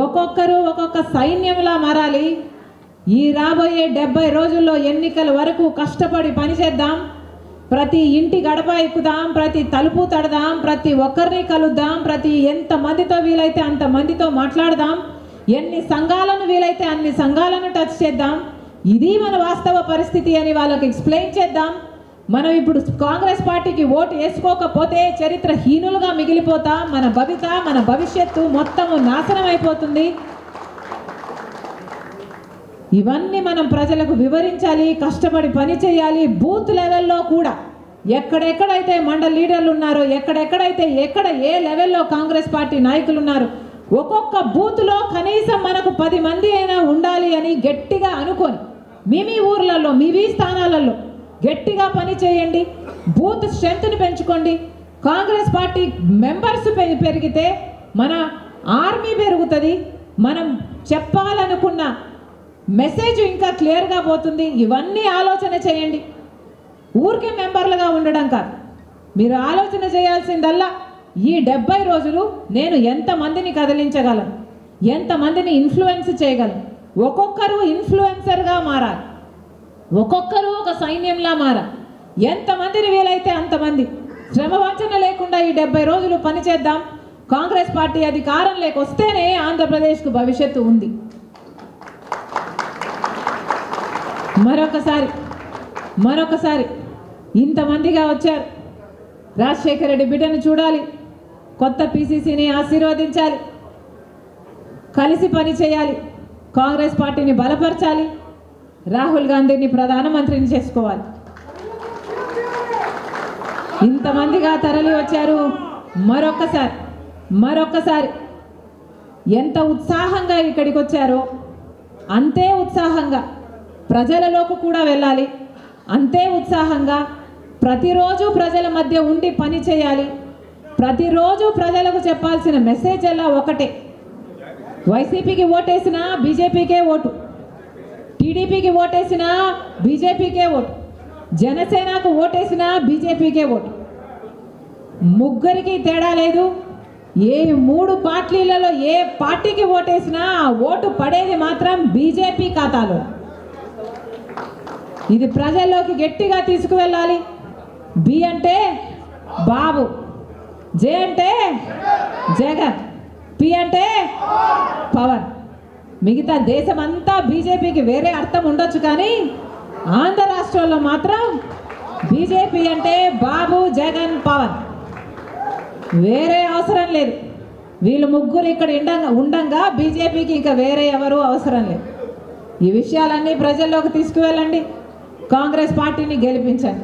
ఒక్కొక్కరు ఒక్కొక్క సైన్యంలా మారాలి. ఈ రాబోయే 70 రోజుల్లో ఎన్నికల వరకు కష్టపడి పనిచేద్దాం. ప్రతి ఇంటి గడప ఎక్కుదాం, ప్రతి తలుపు తడదాం, ప్రతి ఒక్కరిని కలుద్దాం, ఎంతమందితో వీలైతే అంతమందితో మాట్లాడదాం, ఎన్ని సంఘాలను వీలైతే అన్ని సంఘాలను టచ్ చేద్దాం. ఇది మన వాస్తవ పరిస్థితి అని వాళ్ళకి ఎక్స్ప్లెయిన్ చేద్దాం. మనం ఇప్పుడు కాంగ్రెస్ పార్టీకి ఓటు వేసుకోకపోతే చరిత్రహీనులుగా మిగిలిపోతాం. మన భవిష్యత్తు మొత్తము నాశనం అయిపోతుంది. ఇవన్నీ మనం ప్రజలకు వివరించాలి, కష్టపడి పని చేయాలి. బూత్ లెవెల్లో కూడా ఎక్కడెక్కడైతే మండల లీడర్లు ఉన్నారో, ఎక్కడ ఏ లెవెల్లో కాంగ్రెస్ పార్టీ నాయకులు ఉన్నారు, ఒక్కొక్క బూత్లో కనీసం మనకు 10 మంది అయినా ఉండాలి అని గట్టిగా అనుకొని మీ ఊర్లలో మీ స్థానాలలో గట్టిగా పని చేయండి. బూత్ స్ట్రెంత్ని పెంచుకోండి. కాంగ్రెస్ పార్టీ మెంబర్స్ పెరిగితే మన ఆర్మీ పెరుగుతుంది. మనం చెప్పాలనుకున్న మెసేజ్ ఇంకా క్లియర్గా పోతుంది. ఇవన్నీ ఆలోచన చేయండి. ఊరికే మెంబర్లుగా ఉండడం కాదు, మీరు ఆలోచన చేయాల్సిందల్లా ఈ 70 రోజులు నేను ఎంతమందిని కదిలించగలను, ఎంతమందిని ఇన్ఫ్లుయెన్స్ చేయగలను. ఒక్కొక్కరు ఇన్ఫ్లుయెన్సర్గా మారాలి, ఒక్కొక్కరు ఒక సైన్యంలా మారాలి. ఎంతమందిని వీలైతే అంతమంది శ్రమవంచన లేకుండా ఈ 70 రోజులు పనిచేద్దాం. కాంగ్రెస్ పార్టీ అధికారంలోకి వస్తేనే ఆంధ్రప్రదేశ్కు భవిష్యత్తు ఉంది. మరొకసారి ఇంతమందిగా వచ్చారు. రాజశేఖర రెడ్డి బిడ్డను చూడాలి, కొత్త పిసిసిని ఆశీర్వదించాలి, కలిసి పని చేయాలి, కాంగ్రెస్ పార్టీని బలపరచాలి, రాహుల్ గాంధీని ప్రధానమంత్రిని చేసుకోవాలి. ఇంతమందిగా తరలి వచ్చారు. మరొకసారి ఎంత ఉత్సాహంగా ఇక్కడికి వచ్చారో అంతే ఉత్సాహంగా ప్రజలలోకి కూడా వెళ్ళాలి. అంతే ఉత్సాహంగా ప్రతిరోజు ప్రజల మధ్య ఉండి పని చేయాలి. ప్రతిరోజు ప్రజలకు చెప్పాల్సిన మెసేజ్ ఎలా ఒకటే: వైసీపీకి ఓటేసినా బీజేపీకే ఓటు, టీడీపీకి ఓటేసినా బీజేపీకే ఓటు, జనసేనకు ఓటేసినా బీజేపీకే ఓటు. ముగ్గురికి తేడా లేదు. ఏ 3 పార్టీలలో ఏ పార్టీకి ఓటేసినా ఆ ఓటు పడేది మాత్రం బీజేపీ ఖాతాలో. ఇది ప్రజల్లోకి గట్టిగా తీసుకువెళ్ళాలి. బి అంటే బాబు, జే అంటే జగన్, పి అంటే పవన్. మిగతా దేశమంతా బీజేపీకి వేరే అర్థం ఉండొచ్చు, కానీ ఆంధ్ర రాష్ట్రంలో మాత్రం బీజేపీ అంటే బాబు, జగన్, పవన్, వేరే అవసరం లేదు. వీళ్ళు ముగ్గురు ఇక్కడ ఉండంగా బీజేపీకి ఇంకా వేరే ఎవరు అవసరం లేదు. ఈ విషయాలన్నీ ప్రజల్లోకి తీసుకువెళ్ళండి, కాంగ్రెస్ పార్టీని గెలిపించండి.